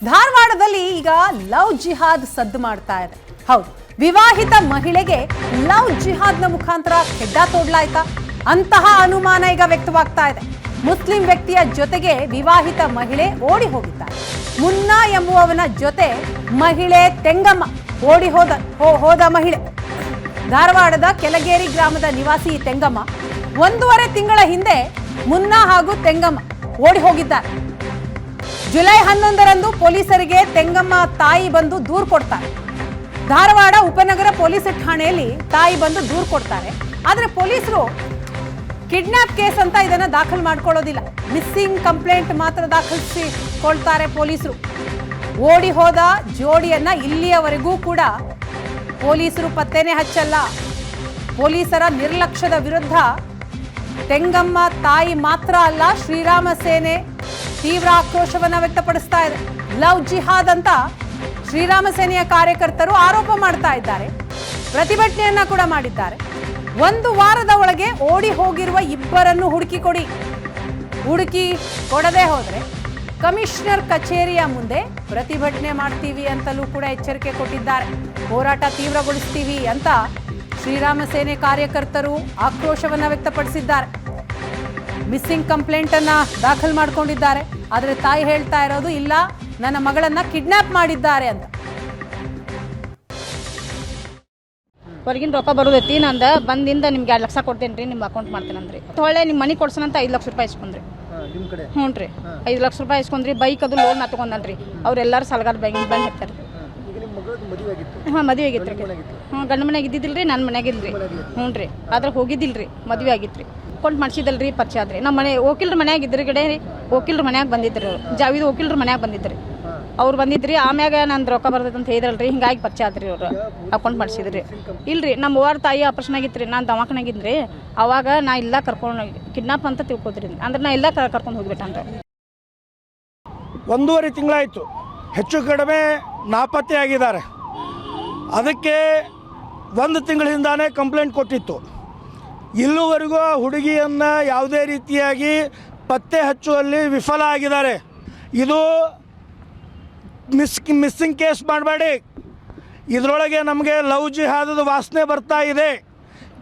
ಧಾರವಾಡದಲ್ಲಿ ಈಗ ಲವ್ ಜಿಹಾದ್ ಸದ್ದು ಮಾಡ್ತಾ ಇದೆ. ಹೌದು, ವಿವಾಹಿತ ಮಹಿಳೆಗೆ ಲವ್ ಜಿಹಾದ್ನ ಮುಖಾಂತರ ಹೆಡ್ಡ ತೋಡ್ಲಾಯ್ತಾ ಅಂತಹ ಅನುಮಾನ ಈಗ ವ್ಯಕ್ತವಾಗ್ತಾ ಇದೆ. ಮುಸ್ಲಿಂ ವ್ಯಕ್ತಿಯ ಜೊತೆಗೆ ವಿವಾಹಿತ ಮಹಿಳೆ ಓಡಿ ಹೋಗಿದ್ದಾರೆ. ಮುನ್ನಾ ಎಂಬುವವನ ಜೊತೆ ಮಹಿಳೆ ತೆಂಗಮ್ಮ ಓಡಿ ಹೋದ ಮಹಿಳೆ. ಧಾರವಾಡದ ಕೆಳಗೇರಿ ಗ್ರಾಮದ ನಿವಾಸಿ ತೆಂಗಮ್ಮ 1.5 ತಿಂಗಳ ಹಿಂದೆ ಮುನ್ನಾ ಹಾಗೂ ತೆಂಗಮ್ಮ ಓಡಿ ಹೋಗಿದ್ದಾರೆ. ಜುಲೈ 11ರಂದು ಪೊಲೀಸರಿಗೆ ತೆಂಗಮ್ಮ ತಾಯಿ ಬಂದು ದೂರು ಕೊಡ್ತಾರೆ. ಧಾರವಾಡ ಉಪನಗರ ಪೊಲೀಸ್ ಠಾಣೆಯಲ್ಲಿ ತಾಯಿ ಬಂದು ದೂರು ಕೊಡ್ತಾರೆ. ಆದರೆ ಪೊಲೀಸರು ಕಿಡ್ನಾಪ್ ಕೇಸ್ ಅಂತ ಇದನ್ನ ದಾಖಲು ಮಾಡ್ಕೊಳ್ಳೋದಿಲ್ಲ. ಮಿಸ್ಸಿಂಗ್ ಕಂಪ್ಲೇಂಟ್ ಮಾತ್ರ ದಾಖಲಿಸಿಕೊಳ್ತಾರೆ ಪೊಲೀಸರು. ಓಡಿ ಹೋದ ಜೋಡಿಯನ್ನ ಇಲ್ಲಿಯವರೆಗೂ ಕೂಡ ಪೊಲೀಸರು ಪತ್ತೆನೇ ಹಚ್ಚಲ್ಲ. ಪೊಲೀಸರ ನಿರ್ಲಕ್ಷ್ಯದ ವಿರುದ್ಧ ತೆಂಗಮ್ಮ ತಾಯಿ ಮಾತ್ರ ಅಲ್ಲ, ಶ್ರೀರಾಮ ಸೇನೆ ತೀವ್ರ ಆಕ್ರೋಶವನ್ನ ವ್ಯಕ್ತಪಡಿಸ್ತಾ ಇದೆ. ಲವ್ ಜಿಹಾದ್ ಅಂತ ಶ್ರೀರಾಮ ಸೇನೆಯ ಕಾರ್ಯಕರ್ತರು ಆರೋಪ ಮಾಡ್ತಾ ಇದ್ದಾರೆ. ಪ್ರತಿಭಟನೆಯನ್ನ ಕೂಡ ಮಾಡಿದ್ದಾರೆ. 1 ವಾರದ ಒಳಗೆ ಓಡಿ ಹೋಗಿರುವ ಇಬ್ಬರನ್ನು ಹುಡುಕಿ ಕೊಡಿ. ಹುಡುಕಿ ಕೊಡದೆ ಹೋದ್ರೆ ಕಮಿಷನರ್ ಕಚೇರಿಯ ಮುಂದೆ ಪ್ರತಿಭಟನೆ ಮಾಡ್ತೀವಿ ಅಂತಲೂ ಕೂಡ ಎಚ್ಚರಿಕೆ ಕೊಟ್ಟಿದ್ದಾರೆ. ಹೋರಾಟ ತೀವ್ರಗೊಳಿಸ್ತೀವಿ ಅಂತ ಶ್ರೀರಾಮ ಸೇನೆ ಕಾರ್ಯಕರ್ತರು ಆಕ್ರೋಶವನ್ನ ವ್ಯಕ್ತಪಡಿಸಿದ್ದಾರೆ. ಮಿಸ್ಸಿಂಗ್ ಕಂಪ್ಲೇಂಟ್ ಅನ್ನ ದಾಖಲು ಮಾಡ್ಕೊಂಡಿದ್ದಾರೆ. ಆದರೆ ತಾಯಿ ಹೇಳ್ತಾ ಇರೋದು ಇಲ್ಲ, ನನ್ನ ಮಗಳನ್ನ ಕಿಡ್ನಾಪ್ ಮಾಡಿದ್ದಾರೆ ಅಂತ. ಹೊರಗಿನ ರೊಕ್ಕ ಬರೋದೈತಿ, ನಂದು ಬಂದಿಂದ ನಿಮ್ಗೆ 2 ಲಕ್ಷ ಕೊಡ್ತೇನೆ ರೀ, ನಿಮ್ಮ ಅಕೌಂಟ್ ಮಾಡ್ತೇನೆ ಅಂದ್ರಿ. ಹೊಳ್ಳೆ ನಿಮ್ಮ ಮನೆ ಕೊಡ್ಸೋಣಂತ 5 ಲಕ್ಷ ರೂಪಾಯಿ ಇಸ್ಕೊಂಡ್ರಿ. ಹ್ಞೂ ರೀ, 5 ಲಕ್ಷ ರೂಪಾಯಿ ಇಸ್ಕೊಂಡ್ರಿ. ಬೈಕ್ ಅದು ಲೋನ್ ತಗೊಂಡನ್ರಿ. ಅವ್ರೆಲ್ಲರೂ ಸಲಗಾರ ಬಂದು ಹಾಕ್ತಾರೆ. ಹಾಂ, ಮದುವೆ ಆಗಿತ್ತು ರೀ. ಹ್ಞೂ, ಗಂಡ ಮನೆಯಾಗ ಇದ್ದಿದ್ದಿಲ್ಲ ರೀ, ನನ್ನ ಮನೆಯಾಗ ಇಲ್ರಿ. ಹ್ಞೂ ರೀ, ಆದ್ರೆ ಹೋಗಿದ್ದಿಲ್ಲ ರೀ, ಮದುವೆ ಆಗಿತ್ತು ರೀ. ಅಕೌಂಟ್ ಮಾಡಿಸಿದಲ್ರಿ, ಪರಿಚಯ ಆದ್ರಿ. ನಮ್ಮ ಮನೆ ವಕೀಲರ ಮನ್ಯಾಗ ಇದ್ರಿ ಕಡೆ ರೀ. ವಕೀಲರ ಮನ್ಯಾಗ ಬಂದಿದ್ರಿ ಅವರು, ಜಾವಿದ ವಕೀಲರ ಮನ್ಯಾಗ ಬಂದಿದ್ರಿ. ಅವ್ರು ಬಂದಿದ್ರಿ. ಆಮ್ಯಾಗ ನಂದು ರೊಕ್ಕ ಬರ್ತೈತೆ ಅಂತ ಹೇಳಿದ್ರಲ್ರಿ, ಹಿಂಗಾಗಿ ಪರಿಚಯ ಆದ್ರಿ ಅವ್ರು. ಅಕೌಂಟ್ ಮಾಡಿಸಿದ್ರಿ. ಇಲ್ರಿ, ನಮ್ಮ ಅವ್ರ ತಾಯಿ ಆಪರೇಷನ್ ಆಗಿತ್ತು ರೀ. ನಾನು ದವಾಖಾನಾಗಿದ್ರಿ. ಅವಾಗ ನಾ ಇಲ್ಲ ಕರ್ಕೊಂಡು ಕಿಡ್ನಾಪ್ ಅಂತ ತಿಳ್ಕೊದ್ರಿ. ಅಂದ್ರೆ ನಾ ಇಲ್ಲ ಕರ್ಕೊಂಡು ಹೋಗ್ಬಿಟ್ಟಂದ್ರೆ 1.5 ತಿಂಗಳಾಯಿತು ಹೆಚ್ಚು ಕಡಿಮೆ ನಾಪತ್ತೆಯಾಗಿದ್ದಾರೆ. ಅದಕ್ಕೆ 1 ತಿಂಗಳಿಂದಾನೇ ಕಂಪ್ಲೇಂಟ್ ಕೊಟ್ಟಿತ್ತು. ಇಲ್ಲಿವರೆಗೂ ಹುಡುಗಿಯನ್ನು ಯಾವುದೇ ರೀತಿಯಾಗಿ ಪತ್ತೆ ಹಚ್ಚುವಲ್ಲಿ ವಿಫಲ ಆಗಿದ್ದಾರೆ. ಇದು ಮಿಸ್ಸಿಂಗ್ ಕೇಸ್ ಮಾಡಬೇಡಿ. ಇದರೊಳಗೆ ನಮಗೆ ಲವ್ ಜಿಹಾದದ ವಾಸನೆ ಬರ್ತಾ ಇದೆ.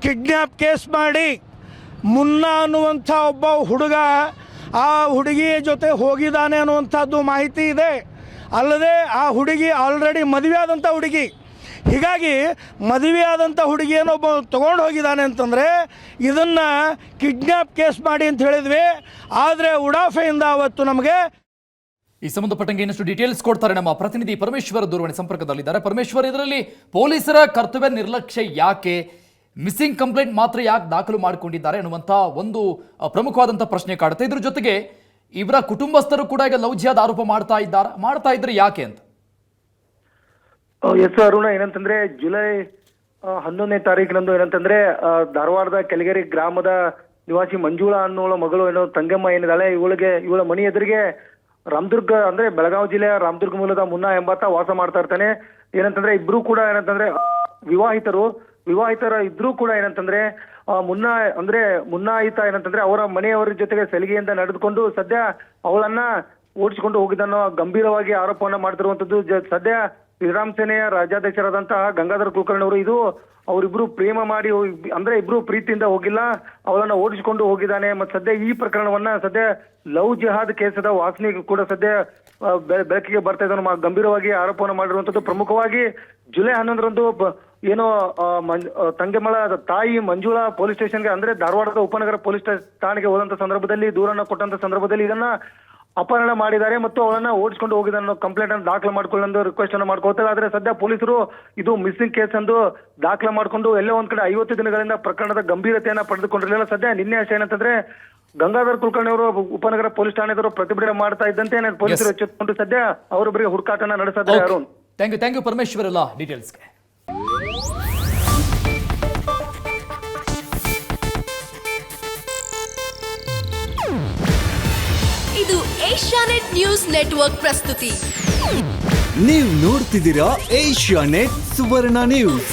ಕಿಡ್ನ್ಯಾಪ್ ಕೇಸ್ ಮಾಡಿ ಮುನ್ನಾ ಅನ್ನುವಂಥ ಒಬ್ಬ ಹುಡುಗ ಆ ಹುಡುಗಿಯ ಜೊತೆ ಹೋಗಿದ್ದಾನೆ ಅನ್ನುವಂಥದ್ದು ಮಾಹಿತಿ ಇದೆ. ಅಲ್ಲದೆ ಆ ಹುಡುಗಿ ಆಲ್ರೆಡಿ ಮದುವೆ ಆದಂಥ ಹುಡುಗಿ. ಹೀಗಾಗಿ ಮದುವೆಯಾದಂಥ ಹುಡುಗಿಯನ್ನು ಒಬ್ಬ ತೊಗೊಂಡು ಹೋಗಿದ್ದಾನೆ ಅಂತಂದರೆ ಇದನ್ನು ಕಿಡ್ನ್ಯಾಪ್ ಕೇಸ್ ಮಾಡಿ ಅಂತ ಹೇಳಿದ್ವಿ. ಆದರೆ ಉಡಾಫೆಯಿಂದ ಅವತ್ತು ನಮಗೆ ಈ ಸಂಬಂಧಪಟ್ಟಂಗೆ ಇನ್ನಷ್ಟು ಡೀಟೇಲ್ಸ್ ಕೊಡ್ತಾರೆ ನಮ್ಮ ಪ್ರತಿನಿಧಿ ಪರಮೇಶ್ವರ್ ದೂರವಾಣಿ ಸಂಪರ್ಕದಲ್ಲಿದ್ದಾರೆ. ಪರಮೇಶ್ವರ್, ಇದರಲ್ಲಿ ಪೊಲೀಸರ ಕರ್ತವ್ಯ ನಿರ್ಲಕ್ಷ್ಯ ಯಾಕೆ, ಮಿಸ್ಸಿಂಗ್ ಕಂಪ್ಲೇಂಟ್ ಮಾತ್ರ ಯಾಕೆ ದಾಖಲು ಮಾಡಿಕೊಂಡಿದ್ದಾರೆ ಅನ್ನುವಂಥ ಒಂದು ಪ್ರಮುಖವಾದಂಥ ಪ್ರಶ್ನೆ ಕಾಡುತ್ತೆ. ಇದ್ರ ಜೊತೆಗೆ ಇವರ ಕುಟುಂಬಸ್ಥರು ಕೂಡ ಈಗ ಲವ್ ಜಿಹಾದ್ ಆರೋಪ ಮಾಡ್ತಾ ಇದ್ರೆ ಯಾಕೆ ಅಂತ? ಎಸ್ ಅರುಣ, ಏನಂತಂದ್ರೆ ಜುಲೈ 11ನೇ ತಾರೀಕಿನಂದು ಏನಂತಂದ್ರೆ ಧಾರವಾಡದ ಕೆಳಗೇರಿ ಗ್ರಾಮದ ನಿವಾಸಿ ಮಂಜುಳಾ ಅನ್ನೋಳ ಮಗಳು ಏನೋ ತಂಗಮ್ಮ ಏನಿದ್ದಾಳೆ, ಇವಳ ಮನೆ ಎದುರಿಗೆ ರಾಮದುರ್ಗ ಅಂದ್ರೆ ಬೆಳಗಾವಿ ಜಿಲ್ಲೆಯ ರಾಮದುರ್ಗ ಮೂಲದ ಮುನ್ನಾ ಎಂಬಾತ ವಾಸ ಮಾಡ್ತಾ ಇರ್ತಾನೆ. ಏನಂತಂದ್ರೆ ಇಬ್ರು ಕೂಡ ಏನಂತಂದ್ರೆ ವಿವಾಹಿತರ ಇದ್ರೂ ಕೂಡ ಏನಂತಂದ್ರೆ ಮುನ್ನಾ ಈತ ಏನಂತಂದ್ರೆ ಅವರ ಮನೆಯವರ ಜೊತೆಗೆ ಸಲಿಗೆಯಿಂದ ನಡೆದುಕೊಂಡು ಸದ್ಯ ಅವಳನ್ನ ಓಡಿಸಿಕೊಂಡು ಹೋಗಿದ್ದನ್ನೋ ಗಂಭೀರವಾಗಿ ಆರೋಪವನ್ನ ಮಾಡ್ತಿರುವಂತದ್ದು. ಸದ್ಯ ಶ್ರೀರಾಮ್ ಸೇನೆಯ ರಾಜ್ಯಾಧ್ಯಕ್ಷರಾದಂತಹ ಗಂಗಾಧರ್ ಕುಲಕರ್ಣಿ ಅವರು ಅವರಿಬ್ರು ಪ್ರೇಮ ಮಾಡಿ ಅಂದ್ರೆ ಇಬ್ರು ಪ್ರೀತಿಯಿಂದ ಹೋಗಿಲ್ಲ, ಅವಳನ್ನ ಓಡಿಸಿಕೊಂಡು ಹೋಗಿದ್ದಾನೆ. ಮತ್ತೆ ಸದ್ಯ ಈ ಪ್ರಕರಣವನ್ನ ಸದ್ಯ ಲವ್ ಜಿಹಾದ್ ಕೇಸದ ವಾಸನೆ ಕೂಡ ಸದ್ಯ ಬೆಳಕಿಗೆ ಬರ್ತಾ ಇದೆ. ಗಂಭೀರವಾಗಿ ಆರೋಪವನ್ನು ಮಾಡಿರುವಂತದ್ದು. ಪ್ರಮುಖವಾಗಿ ಜುಲೈ 11ರಂದು ಏನೋ ತಂಗೆಮಳ ತಾಯಿ ಮಂಜುಳಾ ಪೊಲೀಸ್ ಸ್ಟೇಷನ್ಗೆ ಅಂದ್ರೆ ಧಾರವಾಡದ ಉಪನಗರ ಪೊಲೀಸ್ ಠಾಣೆಗೆ ಹೋದಂತ ಸಂದರ್ಭದಲ್ಲಿ ದೂರನ್ನ ಕೊಟ್ಟಂತ ಸಂದರ್ಭದಲ್ಲಿ ಇದನ್ನ ಅಪಹರಣ ಮಾಡಿದ್ದಾರೆ ಮತ್ತು ಅವಳನ್ನ ಓಡಿಸಿಕೊಂಡು ಹೋಗಿದ್ದನ್ನು ಕಂಪ್ಲೇಂಟ್ ಅನ್ನು ದಾಖಲೆ ಮಾಡ್ಕೊಳ್ಳೋ ರಿಕ್ವೆಸ್ಟ್ ಅನ್ನು ಮಾಡ್ಕೊಳ್ತಾರೆ. ಆದ್ರೆ ಸದ್ಯ ಪೊಲೀಸರು ಇದು ಮಿಸ್ಸಿಂಗ್ ಕೇಸ್ ಎಂದು ದಾಖಲೆ ಮಾಡಿಕೊಂಡು ಎಲ್ಲೋ ಒಂದ್ ಕಡೆ 50 ದಿನಗಳಿಂದ ಪ್ರಕರಣದ ಗಂಭೀರತೆಯನ್ನ ಪಡೆದುಕೊಂಡಿರಲಿಲ್ಲ. ಸದ್ಯ ನಿನ್ನೆ ಅಷ್ಟೇ ಏನಂತಂದ್ರೆ ಗಂಗಾಧರ್ ಕುಲಕರ್ಣಿ ಅವರು ಉಪನಗರ ಪೊಲೀಸ್ ಠಾಣೆದವರು ಪ್ರತಿಭಟನೆ ಮಾಡ್ತಾ ಇದ್ದಂತೆ ಪೊಲೀಸರು ಎಚ್ಚೆತ್ತುಕೊಂಡು ಸದ್ಯ ಅವರೊಬ್ಬರಿಗೆ ಹುಡುಕಾಟನ ನಡೆಸಿದ್ದಾರೆ. ಅರುಣ್, ಥ್ಯಾಂಕ್ ಯು ಪರಮೇಶ್ವರ್ ಎಲ್ಲ ಡೀಟೇಲ್ಸ್ಗೆ. ಇದು ಏಷ್ಯಾನೆಟ್ ನ್ಯೂಸ್ ನೆಟ್ವರ್ಕ್ ಪ್ರಸ್ತುತಿ. ನೀವು ನೋಡ್ತಿದ್ದೀರಾ ಏಷ್ಯಾನೆಟ್ ಸುವರ್ಣ ನ್ಯೂಸ್.